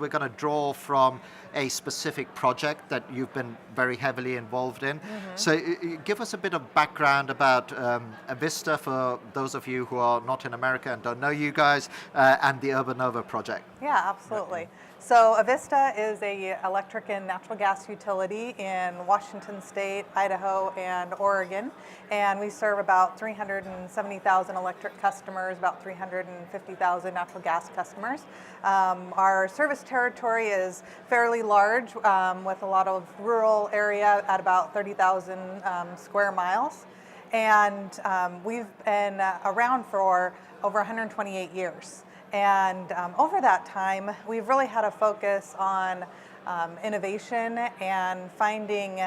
we're going to draw from a specific project that you've been very heavily involved in. So give us a bit of background about Avista for those of you who are not in America and don't know you guys, and the Urbanova project. Yeah, absolutely. So Avista is a electric and natural gas utility in Washington State, Idaho, and Oregon. And we serve about 370,000 electric customers, about 350,000 natural gas customers. Our service territory is fairly large, with a lot of rural area at about 30,000 square miles. And we've been around for over 128 years. And over that time, we've really had a focus on innovation and finding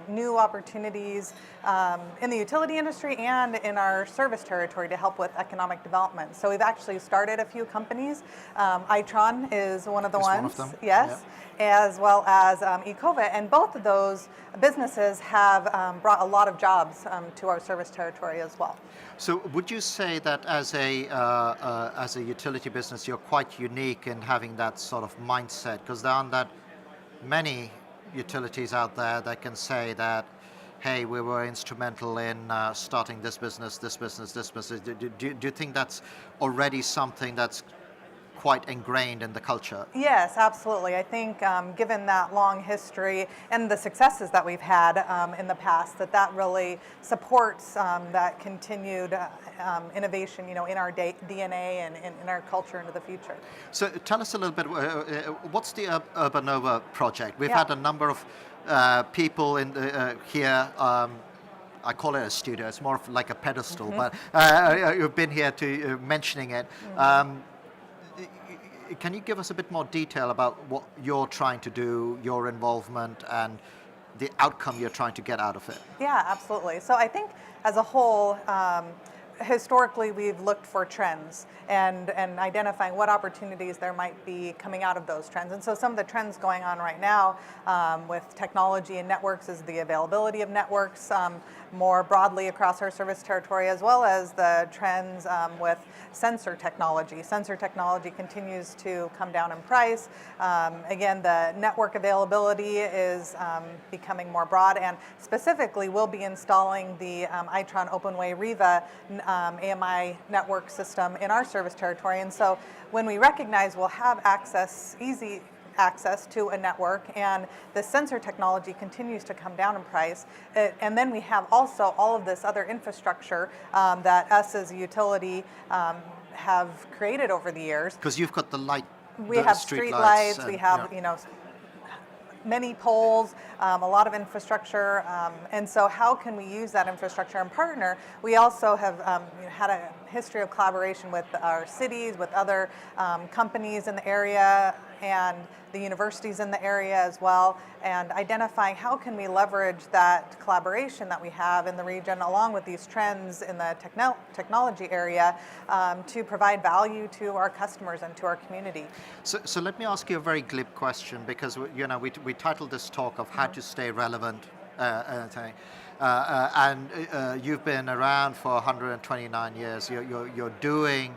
new opportunities in the utility industry and in our service territory to help with economic development. So we've actually started a few companies. Itron is one of the ones. One of them. Yes. Yeah. As well as Ecova, and both of those businesses have brought a lot of jobs to our service territory as well. So would you say that as a utility business, you're quite unique in having that sort of mindset? Because there aren't that many utilities out there that can say that, hey, we were instrumental in starting this business, this business, this business. Do you think that's already something that's quite ingrained in the culture? Yes, absolutely. I think given that long history and the successes that we've had in the past, that really supports that continued innovation, in our DNA and in our culture into the future. So tell us a little bit, what's the Urbanova project? We've had a number of people in here. I call it a studio. It's more of like a pedestal, but you've been here to mentioning it. Can you give us a bit more detail about what you're trying to do, your involvement, and the outcome you're trying to get out of it? Yeah, absolutely. So I think as a whole, historically we've looked for trends and identifying what opportunities there might be coming out of those trends. And so some of the trends going on right now with technology and networks is the availability of networks more broadly across our service territory, as well as the trends with sensor technology. Sensor technology continues to come down in price. Again, the network availability is becoming more broad, and specifically we'll be installing the Itron OpenWay Riva AMI network system in our service territory. And so when we recognize we'll have easy access to a network, and the sensor technology continues to come down in price, and then we have also all of this other infrastructure that us as a utility have created over the years. Because you've got the light, we have street lights, we have many poles, a lot of infrastructure, and so how can we use that infrastructure and partner? We also have had a history of collaboration with our cities, with other companies in the area, and the universities in the area as well, and identifying how can we leverage that collaboration that we have in the region along with these trends in the technology area to provide value to our customers and to our community. So let me ask you a very glib question, because we titled this talk of how to stay relevant, and you've been around for 129 years. You're doing,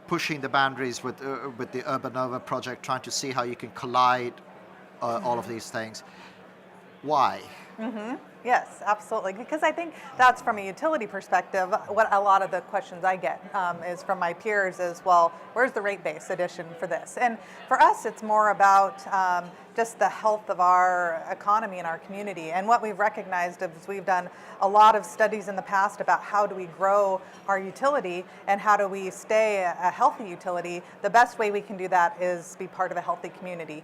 pushing the boundaries with the Urbanova project, trying to see how you can collide all of these things. Why? Yes, absolutely. Because I think that's from a utility perspective, what a lot of the questions I get is from my peers is, well, where's the rate base addition for this? And for us, it's more about just the health of our economy and our community. And what we've recognized is we've done a lot of studies in the past about how do we grow our utility and how do we stay a healthy utility. The best way we can do that is be part of a healthy community,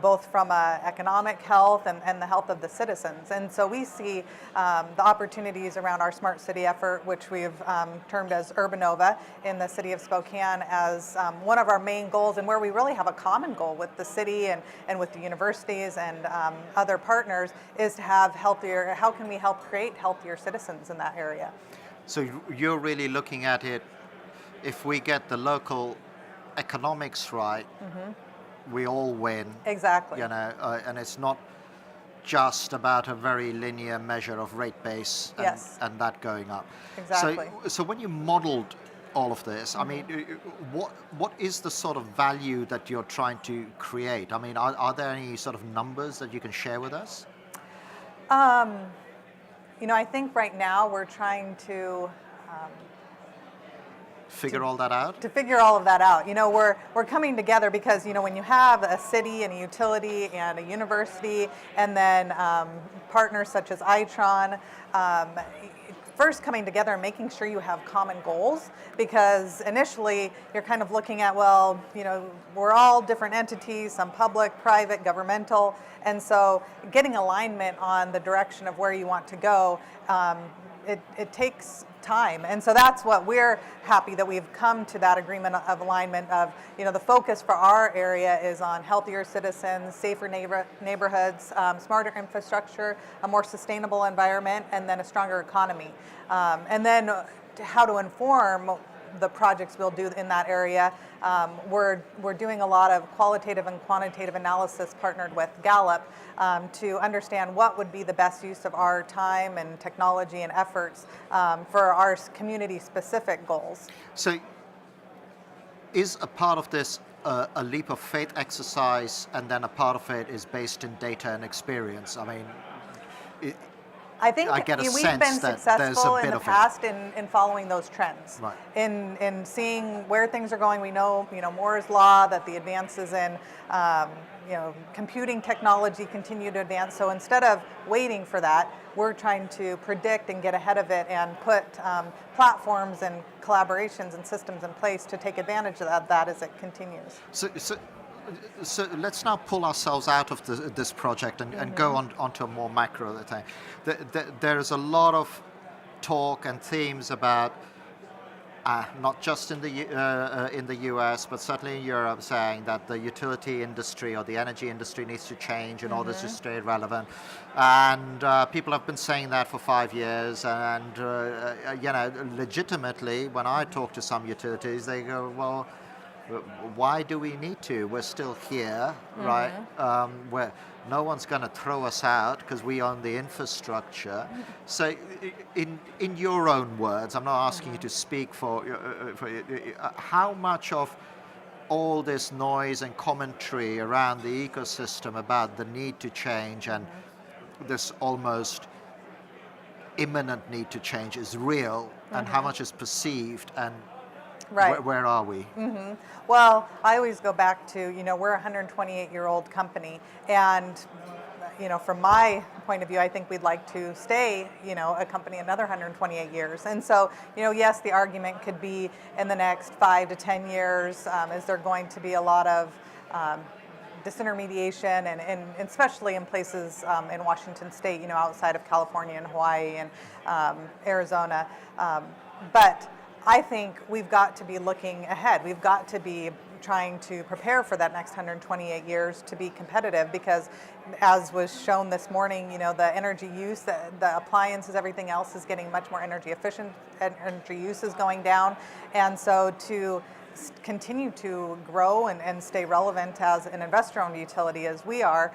both from economic health and the health of the citizens. And so we see the opportunities around our smart city effort, which we've termed as Urbanova in the city of Spokane, as one of our main goals, and where we really have a common goal with the city and with the universities and other partners, is to have healthier, how can we help create healthier citizens in that area? So you're really looking at it, if we get the local economics right, we all win. Exactly. And it's not just about a very linear measure of rate base and that going up. Exactly. So when you modeled all of this. I mean, what is the sort of value that you're trying to create? I mean, are there any sort of numbers that you can share with us? I think right now we're trying to Figure all that out? to figure all of that out. We're coming together because when you have a city and a utility and a university, and then partners such as Itron. First coming together and making sure you have common goals, because initially you're kind of looking at, well, we're all different entities, some public, private, governmental, and so getting alignment on the direction of where you want to go, it takes time. And so that's what we're happy that we've come to that agreement of alignment of, the focus for our area is on healthier citizens, safer neighborhoods, smarter infrastructure, a more sustainable environment, and then a stronger economy. And then how to inform the projects we'll do in that area. We're doing a lot of qualitative and quantitative analysis partnered with Gallup to understand what would be the best use of our time and technology and efforts for our community-specific goals. So is a part of this a leap of faith exercise, and then a part of it is based in data and experience? I mean, I think I get a we've sense been that there's a successful bit in the of it. past in following those trends, Right. in seeing where things are going. We know, Moore's law, that the advances in computing technology continue to advance. So instead of waiting for that, we're trying to predict and get ahead of it and put platforms and collaborations and systems in place to take advantage of that as it continues. So let's now pull ourselves out of this project and go onto a more macro thing. There's a lot of talk and themes about not just in the US, but certainly in Europe, saying that the utility industry or the energy industry needs to change in order to stay relevant. And people have been saying that for 5 years. And legitimately, when I talk to some utilities, they go, well, why do we need to? We're still here, right? Where no one's going to throw us out because we own the infrastructure. So, in your own words, I'm not asking you to speak for how much of all this noise and commentary around the ecosystem about the need to change and this almost imminent need to change is real, and how much is perceived, and Right. where are we? Well, I always go back to, we're a 128-year-old company, and, from my point of view, I think we'd like to stay, a company another 128 years. And so, yes, the argument could be in the next 5 to 10 years, is there going to be a lot of disintermediation, and especially in places in Washington State, outside of California and Hawaii and Arizona. But I think we've got to be looking ahead. We've got to be trying to prepare for that next 128 years to be competitive, because as was shown this morning, the energy use, the appliances, everything else is getting much more energy efficient, energy use is going down. And so to continue to grow and stay relevant as an investor-owned utility as we are,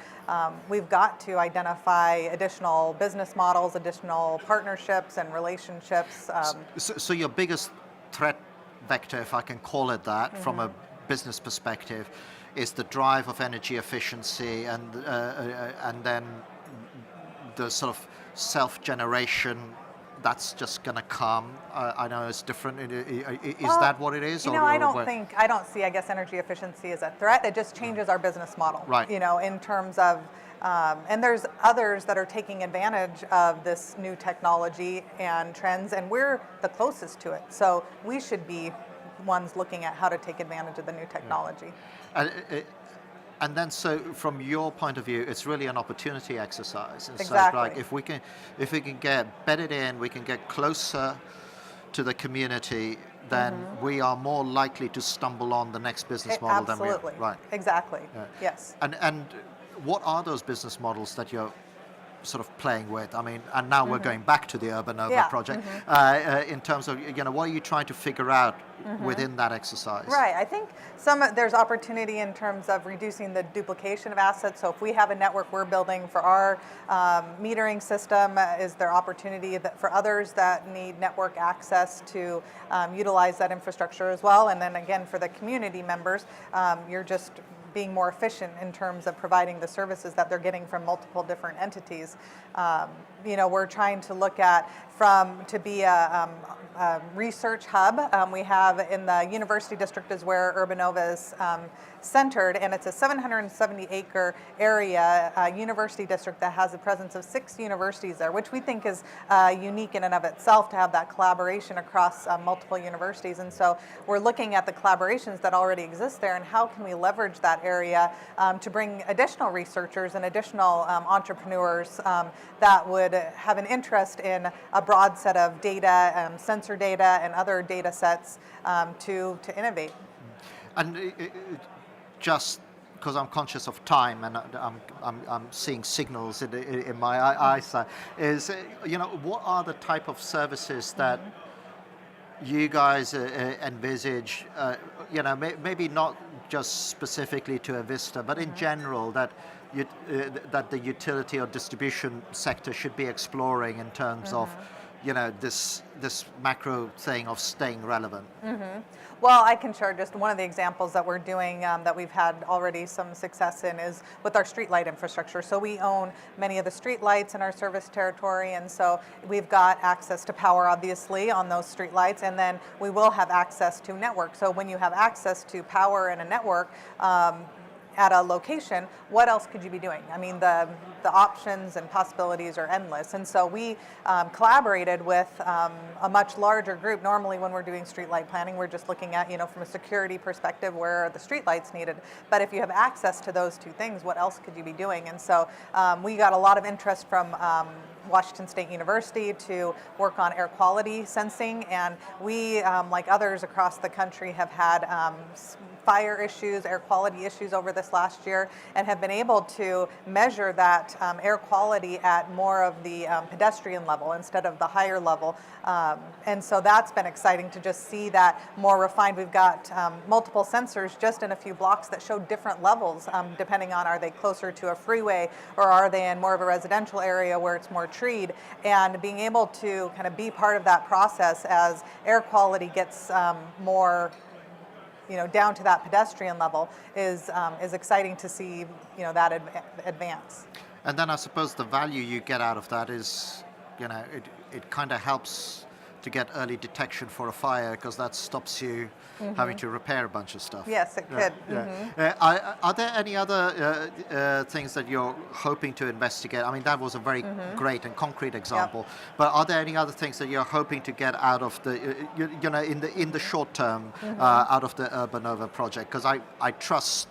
we've got to identify additional business models, additional partnerships and relationships. So your biggest threat vector, if I can call it that, from a business perspective, is the drive of energy efficiency, and then the sort of self-generation that's just going to come. I know it's different. Is that what it is? I don't see, I guess, energy efficiency as a threat. It just changes our business model. Right. In terms of, and there's others that are taking advantage of this new technology and trends, and we're the closest to it. So we should be ones looking at how to take advantage of the new technology. And then, so from your point of view, it's really an opportunity exercise. And Exactly. So, like, if we can get bedded in, we can get closer to the community, then we are more likely to stumble on the next business model than we are. Absolutely. Right. Exactly. Yeah. Yes. And what are those business models that you're sort of playing with? I mean, and now we're going back to the Urbanova Yeah, project in terms of, what are you trying to figure out within that exercise? Right. I think there's opportunity in terms of reducing the duplication of assets. So if we have a network we're building for our metering system, is there opportunity that for others that need network access to utilize that infrastructure as well? And then again, for the community members, you're just being more efficient in terms of providing the services that they're getting from multiple different entities. We're trying to look at to be a research hub. We have in the University District is where Urbanova is centered, and it's a 770-acre area, University District that has a presence of 6 universities there, which we think is unique in and of itself to have that collaboration across multiple universities. And so we're looking at the collaborations that already exist there and how can we leverage that area to bring additional researchers and additional entrepreneurs that would have an interest in a broad set of data, sensor data, and other data sets to innovate. And just because I'm conscious of time and I'm seeing signals in my eyesight, is what are the type of services that you guys envisage? Maybe not just specifically to Avista, but in general that that the utility or distribution sector should be exploring in terms of this macro thing of staying relevant. Well, I can share just one of the examples that we're doing that we've had already some success in is with our streetlight infrastructure. So we own many of the streetlights in our service territory, and so we've got access to power, obviously, on those streetlights, and then we will have access to network. So when you have access to power in a network, at a location, what else could you be doing? I mean, the options and possibilities are endless. And so we collaborated with a much larger group. Normally when we're doing streetlight planning, we're just looking at, from a security perspective, where are the streetlights needed? But if you have access to those two things, what else could you be doing? And so we got a lot of interest from Washington State University to work on air quality sensing. And we, like others across the country, have had fire issues, air quality issues over this last year, and have been able to measure that air quality at more of the pedestrian level instead of the higher level. And so that's been exciting to just see that more refined. We've got multiple sensors just in a few blocks that show different levels depending on, are they closer to a freeway or are they in more of a residential area where it's more treed, and being able to kind of be part of that process as air quality gets more down to that pedestrian level is exciting to see, that advance. And then I suppose the value you get out of that is, it kind of helps to get early detection for a fire, because that stops you having to repair a bunch of stuff. Yes, it could. Are there any other things that you're hoping to investigate? I mean, that was a very great and concrete example. Yep. But are there any other things that you're hoping to get out of the, in the short term, out of the Urbanova project? Because I trust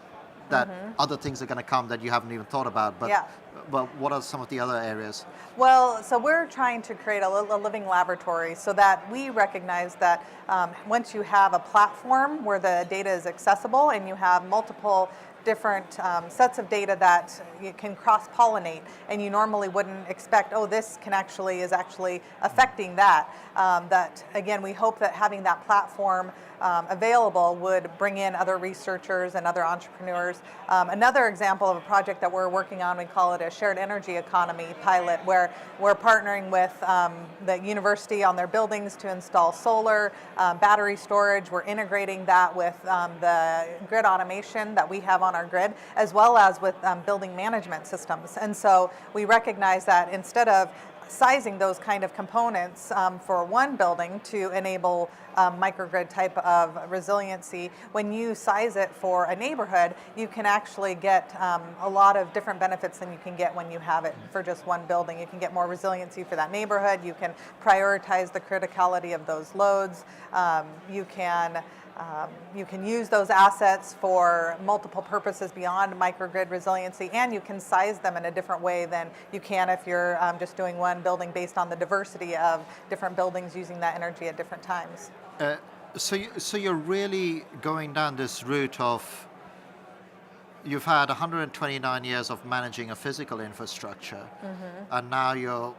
that other things are going to come that you haven't even thought about. But well, what are some of the other areas? Well, so we're trying to create a living laboratory so that we recognize that once you have a platform where the data is accessible and you have multiple different sets of data that you can cross-pollinate, and you normally wouldn't expect, this is actually affecting that. That again, we hope that having that platform available would bring in other researchers and other entrepreneurs. Another example of a project that we're working on, we call it a shared energy economy pilot, where we're partnering with the university on their buildings to install solar, battery storage. We're integrating that with the grid automation that we have on our grid, as well as with building management systems. And so we recognize that instead of sizing those kind of components for one building to enable microgrid type of resiliency, when you size it for a neighborhood, you can actually get a lot of different benefits than you can get when you have it for just one building. You can get more resiliency for that neighborhood. You can prioritize the criticality of those loads. You can use those assets for multiple purposes beyond microgrid resiliency, and you can size them in a different way than you can if you're just doing one building based on the diversity of different buildings using that energy at different times. So you're really going down this route of you've had 129 years of managing a physical infrastructure, and now you're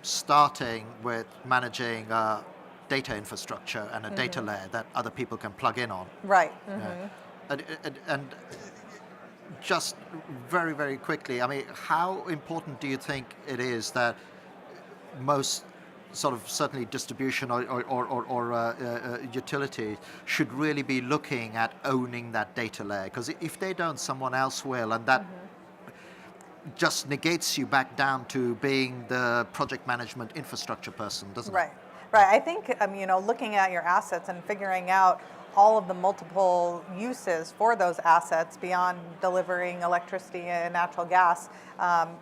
starting with managing a data infrastructure and a data layer that other people can plug in on. Right. Yeah. And just very, very quickly, I mean, how important do you think it is that most sort of certainly distribution or utility should really be looking at owning that data layer? Because if they don't, someone else will, and that just negates you back down to being the project management infrastructure person, doesn't it? Right. Right. I think looking at your assets and figuring out all of the multiple uses for those assets beyond delivering electricity and natural gas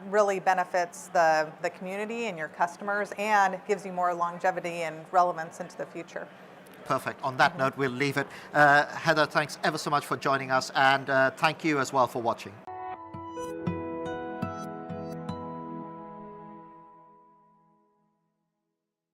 really benefits the community and your customers, and gives you more longevity and relevance into the future. Perfect. On that note, we'll leave it. Heather, thanks ever so much for joining us, and thank you as well for watching.